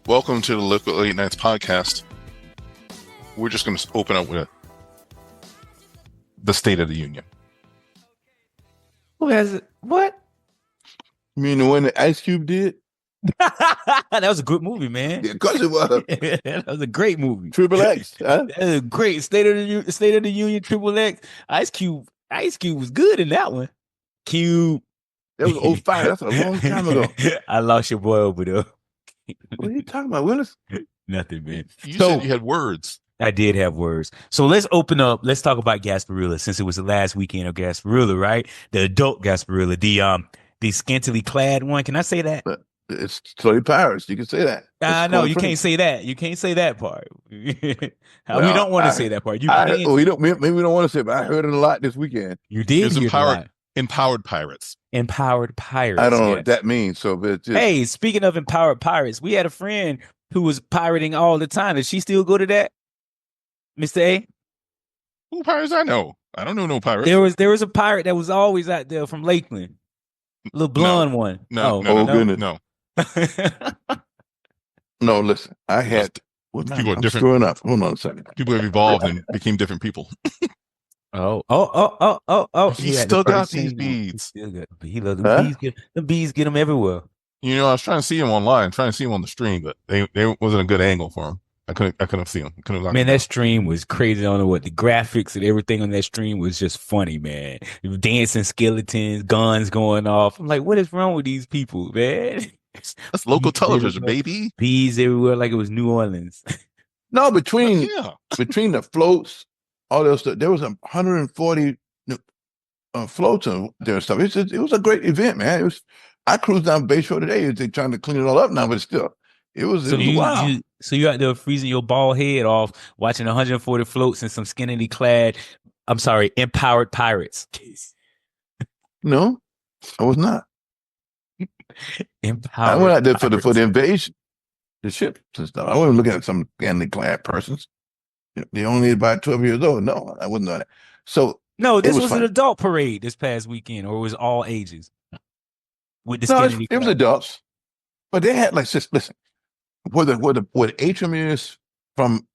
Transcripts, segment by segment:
Welcome to the Liquid Late Nights podcast. We're just going to open up with the State of the Union. Who has it? What? You mean the one that Ice Cube did? That was a good movie, man. Yeah, of course it was. That was a great movie. Triple X. Huh? That was a great State of the Union. Triple X. Ice Cube was good in that one. Cube. That was 05. That's a long time ago. I lost your boy over there. What are you talking about, Willis? Nothing, man. You said you had words. I did have words. So let's open up. Let's talk about Gasparilla, since it was the last weekend of Gasparilla, right? The adult Gasparilla, the scantily clad one. Can I say that? It's Slutty Pirates. You can say that. No, you can't say that. You can't say that part. We don't want to say that part. Maybe we don't want to say it, but I heard it a lot this weekend. You did hear it a lot. Empowered pirates. Empowered pirates. I don't know what that means. So, but just, hey, speaking of empowered pirates, we had a friend who was pirating all the time. Does she still go to that, Mr. A? Who pirates I know? I don't know no pirates. There was a pirate that was always out there from Lakeland, little blonde one. No. Goodness. No, listen. I had people are different. Screwing up. Hold on a second. People have evolved and became different people. Oh! He still got these beads. He loves the bees. The bees get him everywhere. You know, I was trying to see him online, trying to see him on the stream, but they wasn't a good angle for him. I couldn't see him. Man, that stream was crazy. I don't know what the graphics and everything on that stream was just funny, man. Dancing skeletons, guns going off. I'm like, what is wrong with these people, man? That's local television, baby. Bees everywhere, like it was New Orleans. No, between the floats, all those stuff, there was 140 floats and there and stuff. It was a great event, man. I cruised down Bayshore today. They're trying to clean it all up now, but still, it was wild. So you out there freezing your bald head off, watching 140 floats and some skinnily clad, empowered pirates. No, I was not. Empowered. I went out there for the invasion, the ships and stuff. I wasn't looking at some scantily clad persons. They only about 12 years old. No, I wasn't doing that. So no, this was an adult parade this past weekend, or it was all ages. With the it was adults, but they had listen, where the atrium is from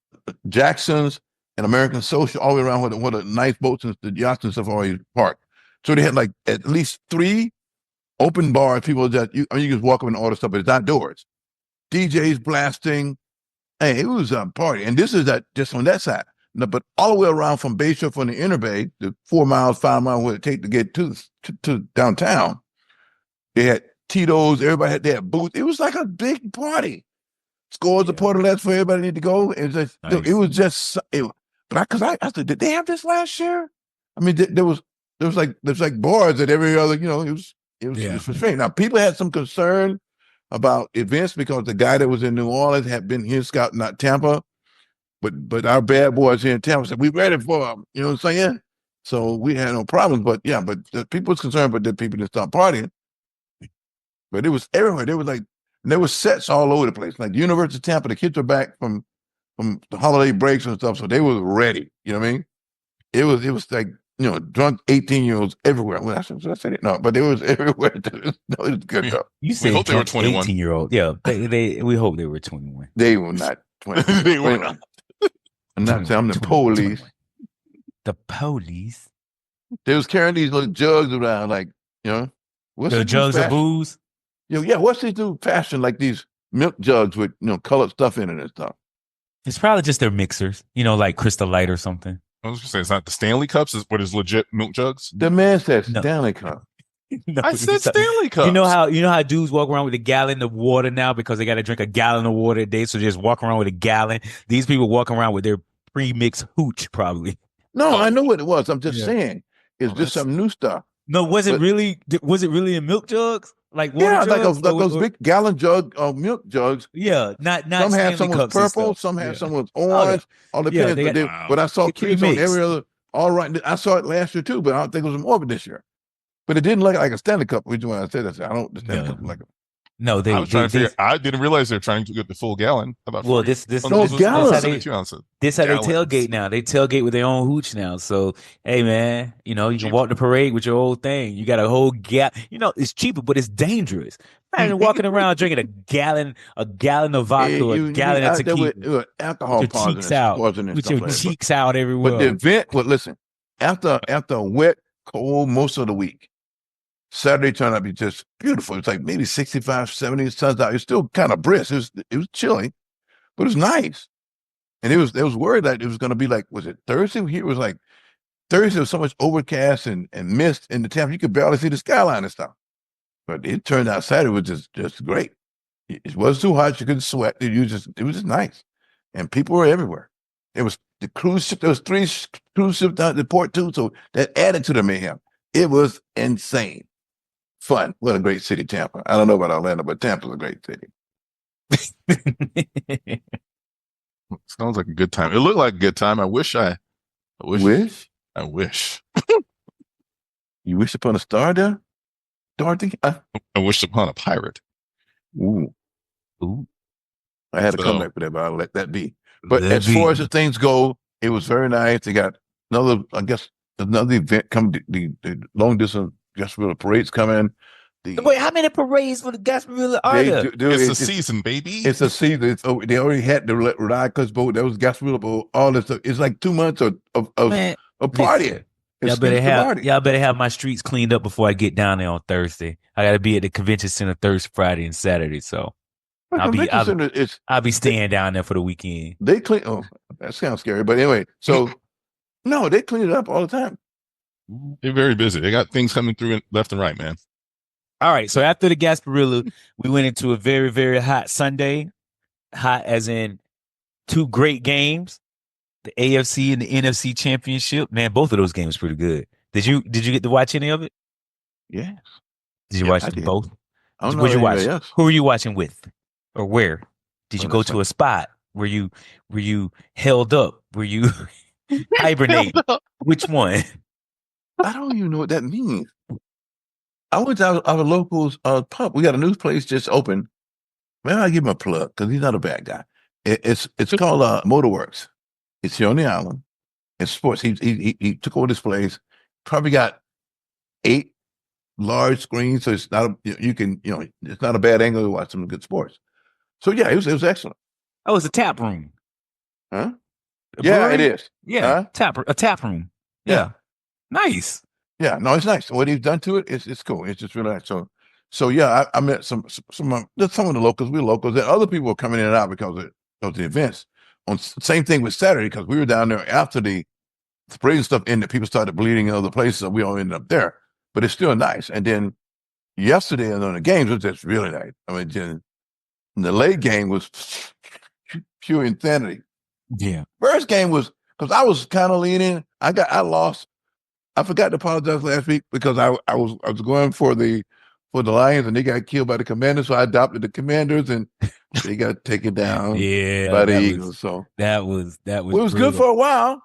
Jackson's and American Social all the way around where the nice boats and the yachts and stuff always parked. So they had like at least 3 open bars. People that you can just walk up and order stuff, but it's outdoors. DJs blasting. Hey, it was a party, and this is just on that side. No, but all the way around from Bayshore, from the Inner Bay, the 4 miles, 5 miles, what it take to get to downtown. They had Tito's. Everybody they had booths. It was like a big party. Scores of portalettes for everybody need to go. It was just. But I said, did they have this last year? I mean, there was like bars at every other. It was strange. Now people had some concern about events because the guy that was in New Orleans had been here scouting, not Tampa, but our bad boys here in Tampa said we ready for them. You know what I'm saying? So we had no problems. But the people was concerned, but the people didn't stop partying. But it was everywhere. There was sets all over the place. Like the University of Tampa, the kids were back from the holiday breaks and stuff, so they was ready. You know what I mean? It was like drunk 18-year-olds everywhere. Well, should I say it? No, but it was everywhere. It was good stuff. You said we hope they were 21. 18-year-old. Yeah, we hope they were 21. They were not 21. They were not. I'm not saying I'm the police. 21. The police? They was carrying these little jugs around, like, what's the jugs of booze? What's this new fashion, like these milk jugs with, colored stuff in it and stuff? It's probably just their mixers, like Crystal Light or something. I was going to say, it's not the Stanley Cups, it's what is legit milk jugs. The man said Stanley Cup. No, I said Stanley Cups. You know how dudes walk around with a gallon of water now because they got to drink a gallon of water a day, so just walk around with a gallon. These people walking around with their pre-mixed hooch, probably. No, I know what it was. I'm just saying, it's just some new stuff. No, was it really in milk jugs? Like water jugs? Like those big gallon milk jugs. Yeah, not some have some was purple, some have some was orange. All depends. But I saw kids on every other. All right, I saw it last year too, but I don't think it was more of it this year. But it didn't look like a Stanley Cup. Which one I said that I don't. The Stanley Cup like. No, I was trying to figure. I didn't realize they're trying to get the full gallon. About well, 40, this No, this gallons. how 72 ounces. this how they Gallons. tailgate now. They tailgate with their own hooch now. So hey, man, you know you can Cheaper. walk the parade with your old thing. You got a whole gap. You know it's cheaper, but it's dangerous. Imagine walking around drinking a gallon of vodka, or a You gallon be of out there tequila, with alcohol with your cheeks poisoning, out, poisoning and with stuff your like that. cheeks out But everywhere. the event, well, listen, after a wet, cold most of the week, Saturday turned out to be just beautiful. It's like maybe 65, 70 suns out. It's still kind of brisk. It was chilly, but it was nice. And it was worried that it was going to be like, was it Thursday? Here it was like Thursday was so much overcast and mist in the Tampa, you could barely see the skyline and stuff. But it turned out Saturday was just great. It wasn't too hot. You couldn't sweat. It was just nice. And people were everywhere. It was the cruise ship. There was 3 cruise ships down at the port too. So that added to the mayhem. It was insane. Fun. What a great city, Tampa. I don't know about Orlando, but Tampa's a great city. Sounds like a good time. It looked like a good time. I wish. Wish? I wish. You wish upon a star there, Dorothy? I wished upon a pirate. Ooh. I had to come So- back for that, but I'll let that be. But Let as be. far as the things go, it was very nice. They got another event come. The long distance Gasparilla parades coming. Wait, how many parades for the Gasparilla are there? It's a season, baby. It's a season. They already had the Ride boat. That was Gasparilla boat. All this stuff. It's like 2 months of Man, partying. Y'all better have my streets cleaned up before I get down there on Thursday. I got to be at the convention center Thursday, Friday, and Saturday. So I'll be staying down there for the weekend. They clean. Oh, that sounds scary. But anyway, so no, they clean it up all the time. They're very busy. They got things coming through left and right, man. All right. So after the Gasparilla, we went into a very, very hot Sunday. Hot as in 2 great games. The AFC and the NFC Championship. Man, both of those games pretty good. Did you get to watch any of it? Yeah. Did you Yeah, watch I them did. both? I don't know Where'd you anybody watch? else. Who were you watching with? Or where? Did you Oh, go that's to a spot? Were you held up? Were you hibernate? Which one? I don't even know what that means. I went to our locals pub. We got a new place just opened. Maybe I'll give him a plug because he's not a bad guy. It's called Motorworks. It's here on the island. It's sports. He took over this place. Probably got 8 large screens, so it's not it's not a bad angle to watch some good sports. So yeah, it was excellent. Oh, it's a tap room. Huh? A Yeah, brewery? it is. Yeah, Huh? a tap room. Yeah. Nice. Yeah, no, it's nice. What he's done to it, it's cool. It's just really nice. So yeah, I met some of the locals. We're locals, and other people were coming in and out because of the events. Same thing with Saturday because we were down there after the parade and stuff ended. People started bleeding in other places, and we all ended up there. But it's still nice. And then yesterday, on the games, was just really nice. I mean, the late game was pure insanity. Yeah. First game was because I was kind of leaning. I lost. I forgot to apologize last week because I was going for the Lions and they got killed by the Commanders, so I adopted the Commanders and they got taken down by the Eagles. So that was it was good for a while.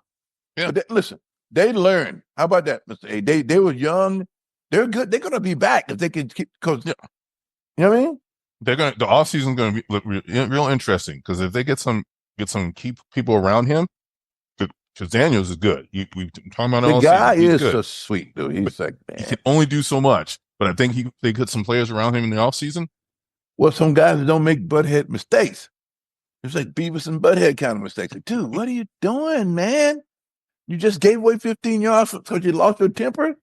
Yeah. But listen, they learned. How about that, Mr. A? They were young. They're good. They're gonna be back if they can keep coach. You know what I mean? The off season's gonna be real interesting because if they get some key people around him. Because Daniels is good. We've talking about The all guy season. is Good. so sweet, dude. He's like, man. He can only do so much. But I think they get some players around him in the offseason. Well, some guys that don't make butthead mistakes. It's like Beavis and Butthead kind of mistakes. Like, dude, what are you doing, man? You just gave away 15 yards because you lost your temper?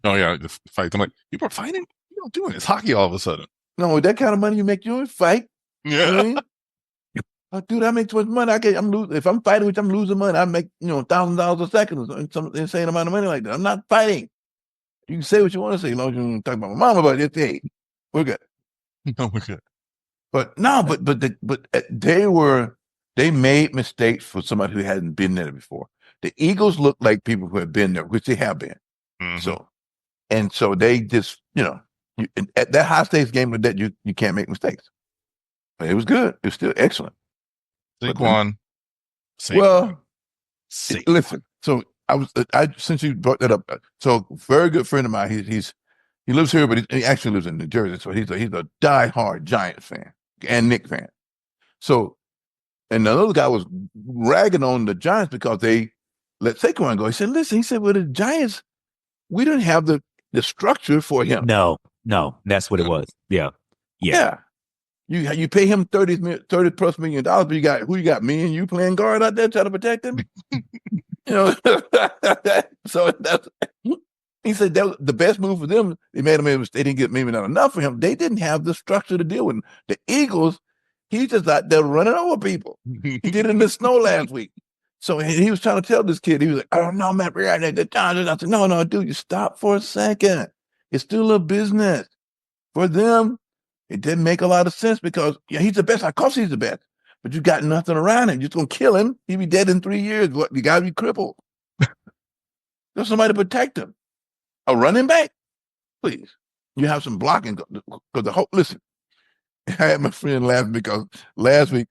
Oh, yeah, the fight. I'm like, people are fighting? You don't do it. It's hockey all of a sudden. No, with that kind of money you make, you don't fight. Yeah. You know what I mean? Oh, dude, I make too much money. I'm losing. If I'm fighting with you, I'm losing money. I make $1,000 a second or some insane amount of money like that. I'm not fighting. You can say what you want to say, as long as you don't talk about my mama. But it's hey, we're good. No, we're good. But no, they made mistakes for somebody who hadn't been there before. The Eagles look like people who have been there, which they have been. Mm-hmm. So they just at that high stakes game like that, you can't make mistakes. But it was good. It was still excellent. Saquon. Listen. So I since you brought that up. So very good friend of mine. He lives here, but he actually lives in New Jersey. So he's a diehard Giants fan and Knicks fan. So, and the other guy was ragging on the Giants because they let Saquon go. He said, listen, well, the Giants, we didn't have the structure for him. No, that's what it was. Yeah. You pay him $30 plus million, but you got me and you playing guard out there trying to protect him. So he said that was the best move for them. They made him. They didn't get maybe not enough for him. They didn't have the structure to deal with him. The Eagles, he's just out there running over people. He did it in the snow last week. So he was trying to tell this kid, he was like, "I don't know, Matt. I said, no, dude, you stop for a second. It's still a business. For them, it didn't make a lot of sense because he's the best. Of course he's the best. But you got nothing around him. You're just going to kill him. He'll be dead in 3 years. What? You got to be crippled. There's somebody to protect him. A running back? Please. You have some blocking. Because listen, I had my friend laughing because last week,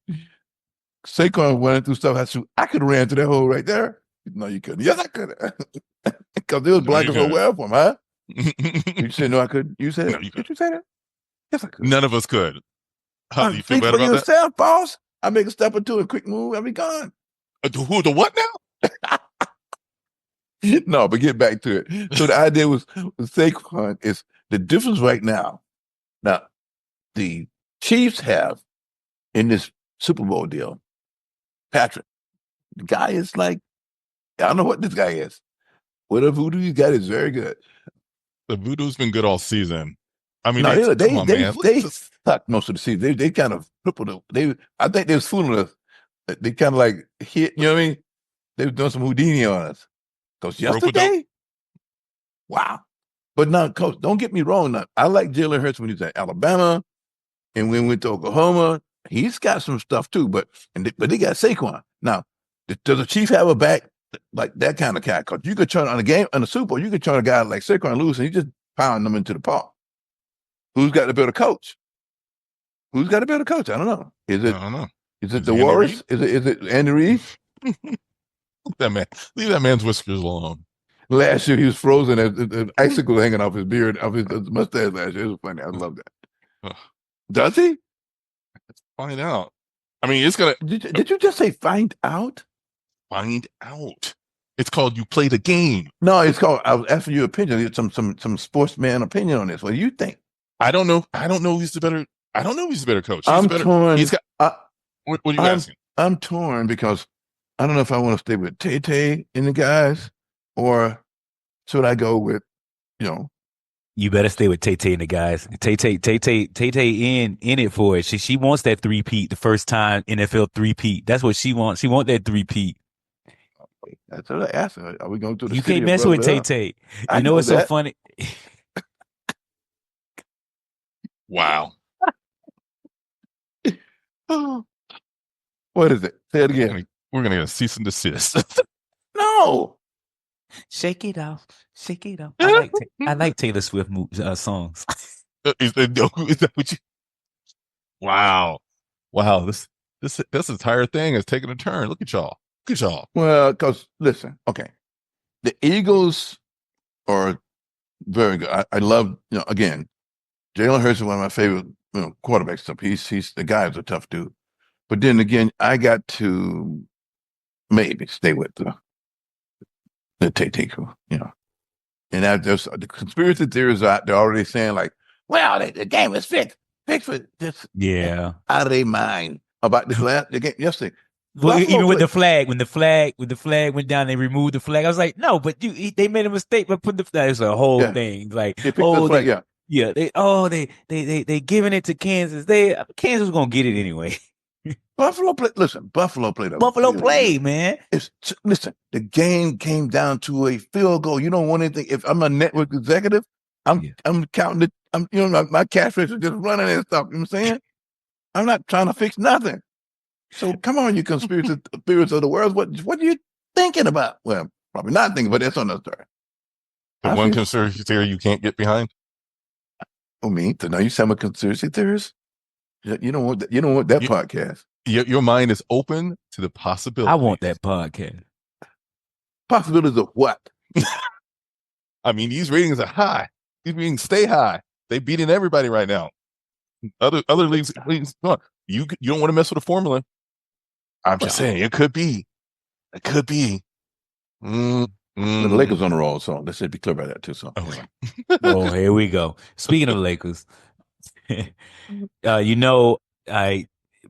Saquon running through stuff. I could have ran through that hole right there. No, you couldn't. Yes, I could have. Because it was blocking so well for him, huh? You said, no, I couldn't. You said, no, did you say that? Yes, I could. None of us could. How do you feel better about yourself, that? Boss. I make a step or two, a quick move, I'll be gone. The what now? No, but get back to it. So the idea with Saquon is the difference right now. Now, the Chiefs have in this Super Bowl deal, Patrick. The guy is like, I don't know what this guy is. Whatever voodoo he's got is very good. The voodoo's been good all season. I mean, no, they sucked most of the season. They kind of crippled it. I think they was fooling us. They kind of like hit, you know what I mean? They was doing some Houdini on us. Because yesterday, wow. But now, Coach, don't get me wrong. Now, I like Jalen Hurts when he was at Alabama and when we went to Oklahoma. He's got some stuff too, but they got Saquon. Now, does the Chiefs have a back like that kind of guy? Because you could turn on a game on the Super Bowl, you could turn a guy like Saquon loose and you just pound them into the paw. Who's got the better coach? Who's got a better coach? I don't know. I don't know. Is it the Warriors? Is it Andy Reid? Leave that man's whiskers alone. Last year he was frozen as icicle hanging off his beard, off his mustache last year. It was funny. I love that. Does he? Let's find out. I mean, it's gonna. Did you just say find out? Find out. It's called you play the game. No, it's called. I was asking your opinion. Some sportsman opinion on this. What do you think? I don't know. I don't know. He's the better. I don't know. He's the better coach. I'm torn. He's got. What are you asking? I'm torn because I don't know if I want to stay with Tay and the guys, or should I go with, You better stay with Tay and the guys. Tay in it for it. She wants that three-peat, the first time NFL three-peat. That's what she wants. She wants that three-peat. That's what I asked her. Are we going to the You can't mess with Tay. You know what's so funny? Wow. What is it? Say it again. We're going to get a cease and desist. No. Shake it off. Shake it off. I like Taylor Swift songs. Is that what you? Wow. This entire thing is taking a turn. Look at y'all. Well, because listen, okay, the Eagles are very good. I love, again, Jalen Hurts is one of my favorite quarterbacks. Stuff. He's the guy is a tough dude. But then again, I got to maybe stay with the Tay crew, And there's the conspiracy theories out there already saying like, well, the game is fixed for this. Yeah, out of their mind about the game yesterday. Well, even with the flag, when the flag went down, they removed the flag. I was like, no, but they made a mistake, but put the flag. It's a whole thing. Like, they picked the flag, they giving it to Kansas. Kansas was gonna get it anyway. Buffalo played. Listen, Buffalo played. Buffalo played, man. Listen, the game came down to a field goal. You don't want anything. If I'm a network executive, I'm counting it. My cash register just running and stuff. You know what I'm saying? I'm not trying to fix nothing. So come on, you conspiracy theorists of the world. What are you thinking about? Well, probably not thinking, but that's another story. The one conspiracy theory you can't get behind. Oh, me? So now you sound a conspiracy theorist? You don't want that podcast. Your mind is open to the possibility. I want that podcast. Possibilities of what? I mean, these ratings are high. stay high. They beating everybody right now. Other leagues, come on. You don't want to mess with the formula. I'm just saying it could be. It could be. The Lakers on the roll, so let's be clear about that too. So, oh, here we go. Speaking of Lakers, I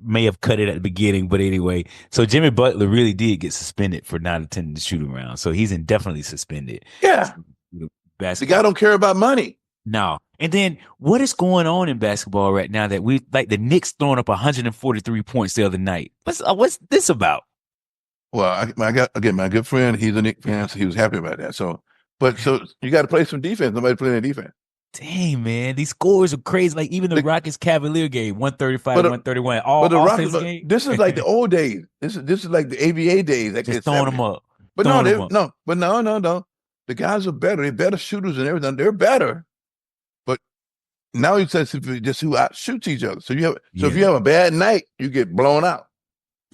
may have cut it at the beginning, but anyway, so Jimmy Butler really did get suspended for not attending the shooting round, so he's indefinitely suspended. Yeah, the guy don't care about money. No. And then what is going on in basketball right now that we like the Knicks throwing up 143 points the other night? What's this about? Well, I got my good friend. He's a Knicks fan, so he was happy about that. So you got to play some defense. Nobody playing defense. Dang, man, these scores are crazy. Like even the Rockets Cavalier game, 135, 131. All the offense Rockets, game. This is like the old days. This is like the ABA days. Like just throwing them up. But no. The guys are better. They're better shooters and everything. They're better. But now he says just who out shoots each other. So if you have a bad night, you get blown out.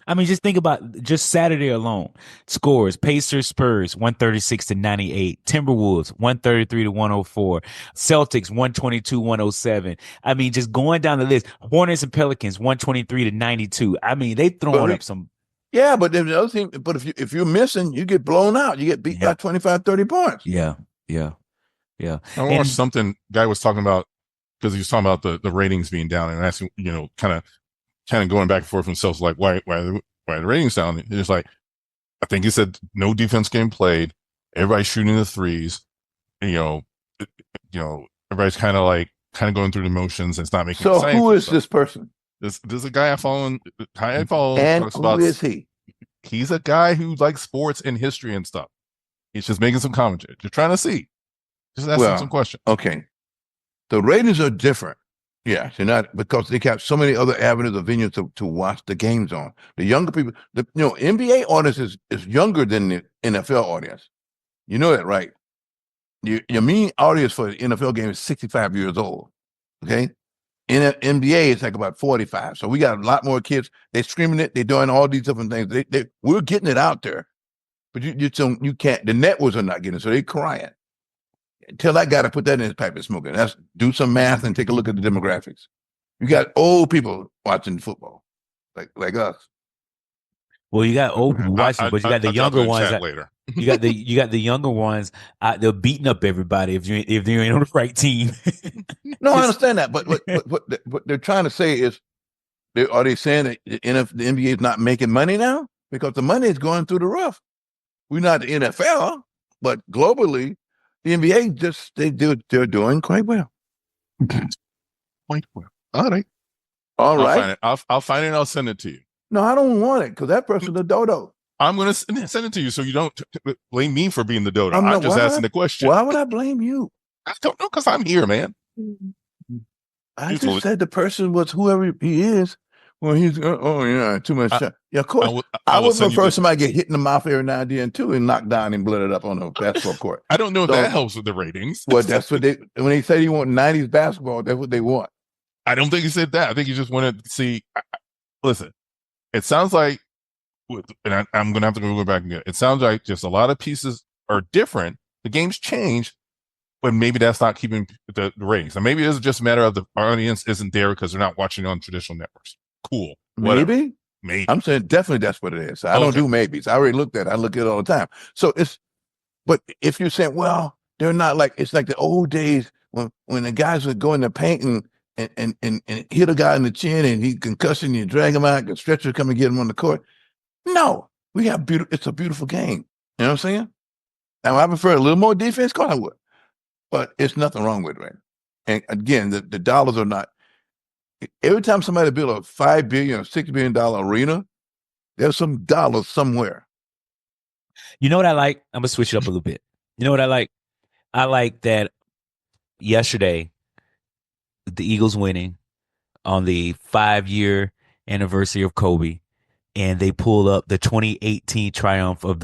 I mean, just think about just Saturday alone. Scores: Pacers, Spurs, 136-98. Timberwolves, 133-104. Celtics, 122-107. I mean, just going down the list. Hornets and Pelicans, 123-92. I mean, they throwing up some. Yeah, but the other thing, but if you're missing, you get blown out. You get beat by 25, 30 points. Yeah. I watched something guy was talking about because he was talking about the ratings being down and asking, kind of going back and forth himself, like why are the ratings down? It's like, I think he said no defense game played. Everybody's shooting the threes. Everybody's kind of going through the motions. And it's not making sense. So who is stuff. This person? This is a guy I follow. And who is he? He's a guy who likes sports and history and stuff. He's just making some commentary. Just trying to see. Just asking some questions. Okay. The ratings are different. Yeah, they're not, because they got so many other avenues of venues to watch the games on. The younger people, NBA audience is younger than the NFL audience. You know that, right? Your mean audience for the NFL game is 65 years old. Okay? In NBA, it's like about 45. So we got a lot more kids. They're streaming it. They're doing all these different things. We're getting it out there. But you can't, the networks are not getting it, so they're crying. Tell that guy to put that in his pipe and smoke it. Do some math and take a look at the demographics. You got old people watching football, like us. Well, you got old people watching, but you got the younger ones later. you got the younger ones out there beating up everybody if you ain't on the right team. No, I understand that, but what they're trying to say is, are they saying that the NBA is not making money now because the money is going through the roof? We're not the NFL, but globally, the NBA they're doing quite well. Quite well. All right. I'll find it and I'll send it to you. No, I don't want it because that person's a dodo. I'm going to send it to you so you don't blame me for being the dodo. I'm just asking the question. Why would I blame you? I don't know, because I'm here, man. I just said the person was whoever he is. Well, he's too much. Yeah, of course. I would prefer somebody get hit in the mouth every now and then too, and knocked down and blooded up on the basketball court. I don't know if that helps with the ratings. Well, that's what when they say they want 90s basketball, that's what they want. I don't think he said that. I think he just wanted to see. Listen, it sounds like, and I'm going to have to go back again. It sounds like just a lot of pieces are different. The game's changed, but maybe that's not keeping the ratings. And maybe it's just a matter of the audience isn't there because they're not watching on traditional networks. Cool. Whatever. Maybe. I'm saying definitely that's what it is. I don't do maybes. I already looked at it. I look at it all the time. So but if you're saying, well, they're not like, it's like the old days when the guys would go in the paint and hit a guy in the chin and he concussion, you drag him out, the stretcher come and get him on the court. No, it's a beautiful game. You know what I'm saying? Now I prefer a little more defense, of course I would. But it's nothing wrong with it, right? And again, the dollars are not. Every time somebody build a $5 billion or $6 billion arena, there's some dollars somewhere. You know what I like? I'm gonna switch it up a little bit. You know what I like? I like that yesterday, the Eagles winning on the 5-year anniversary of Kobe, and they pulled up the 2018 triumph of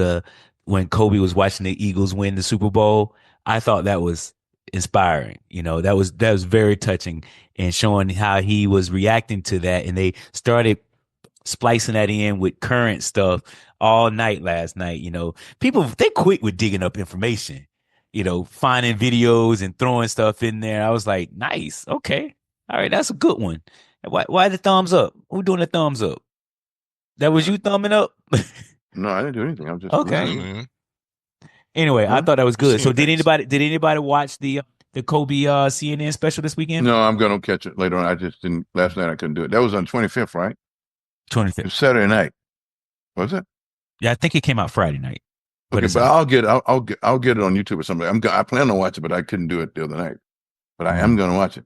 when Kobe was watching the Eagles win the Super Bowl. I thought that was inspiring. That was very touching and showing how he was reacting to that. And they started splicing that in with current stuff all night last night. People, they quick with digging up information. finding videos and throwing stuff in there. I was like, nice. Okay. All right. That's a good one. Why the thumbs up? Who doing the thumbs up? That was you thumbing up? No, I didn't do anything. I'm just okay. Anyway, I thought that was good. So did anybody watch the Kobe CNN special this weekend? No, I'm going to catch it later on. I just didn't. Last night I couldn't do it. That was on 25th, right? 25th. It was Saturday night. Was it? Yeah, I think it came out Friday night. But I'll get it on YouTube or something. I plan on watching it, but I couldn't do it the other night. But I am going to watch it.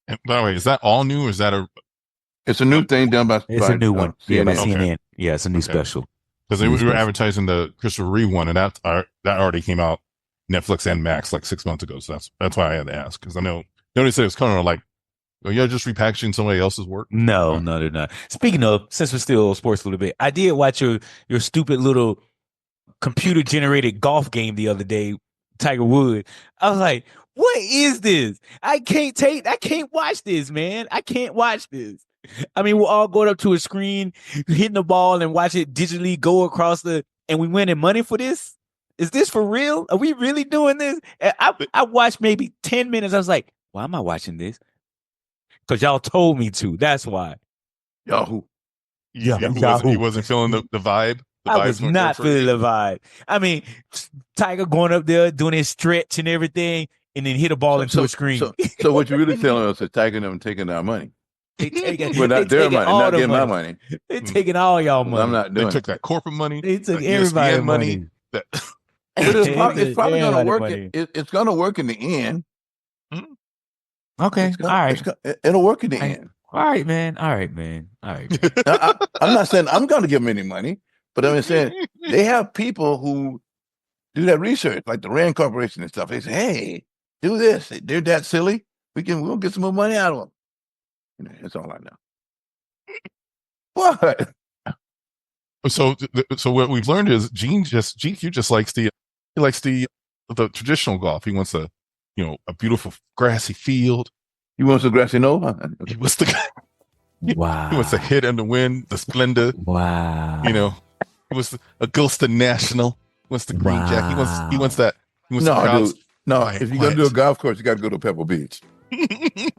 And by the way, is that all new or is that It's a new thing done by. It's a new one. Yeah, by CNN. Okay. Yeah, it's a new special. Because we were advertising the Christopher Reeve one, and that already came out Netflix and Max like 6 months ago. So that's why I had to ask, because I know nobody said it's kind of like, you're just repackaging somebody else's work. No, they're not. Speaking of, since we're still sports a little bit, I did watch your stupid little computer generated golf game the other day, Tiger Woods. I was like, what is this? I can't watch this, man. I can't watch this. I mean, we're all going up to a screen, hitting the ball and watch it digitally go across and we winning money for this? Is this for real? Are we really doing this? I watched maybe 10 minutes. I was like, why am I watching this? Because y'all told me to. That's why. Yahoo. He wasn't feeling the vibe. I was not feeling the vibe. I mean, Tiger going up there, doing his stretch and everything, and then hit a ball into a screen. So what you're really telling us is Tiger and them taking our money. They taking their money, not getting my money. They're taking all y'all money. I'm not doing They took that corporate money. They took everybody's money. But it's probably going to work. It's going to work in the end. Okay. All right. It'll work in the end. All right, man. I'm not saying I'm going to give them any money, but I'm saying they have people who do that research, like the Rand Corporation and stuff. They say, hey, do this. They're that silly. We'll get some more money out of them. That's all I know. What? So what we've learned is GQ just likes the traditional golf. He wants a beautiful grassy field. He wants a grassy knoll. He wants the wow. He wants the hit and the win, the splendor. Wow. He wants Augusta National. He wants the green jack. He wants that. He wants no. If you're gonna do a golf course, you got to go to Pebble Beach.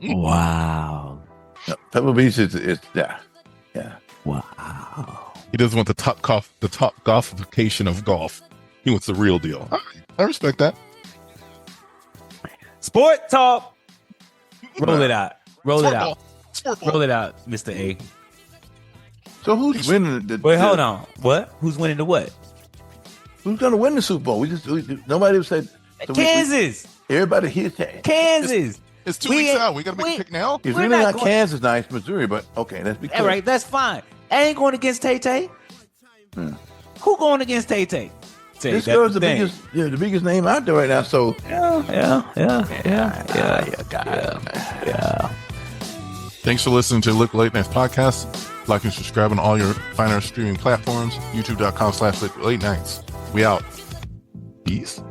Wow. No, Pebble Beach is yeah. Wow. He doesn't want the top golfification of golf. He wants the real deal. I respect that. Sport talk. Roll it out. Roll it out, Mr. A. So who's winning Wait, hold on. What? Who's winning the what? Who's going to win the Super Bowl? Nobody said Kansas. Everybody here. Kansas. It's 2 weeks out. We got to make a pick now. It's really not Kansas, now it's Missouri, but okay, let's be clear. All right, that's fine. I ain't going against Tay-Tay. Who going against Tay-Tay? This girl's the biggest name out there right now. So yeah. Thanks for listening to Liquid Late Nights podcast. Like and subscribe on all your finer streaming platforms. YouTube.com/Liquid Late Nights. We out. Peace.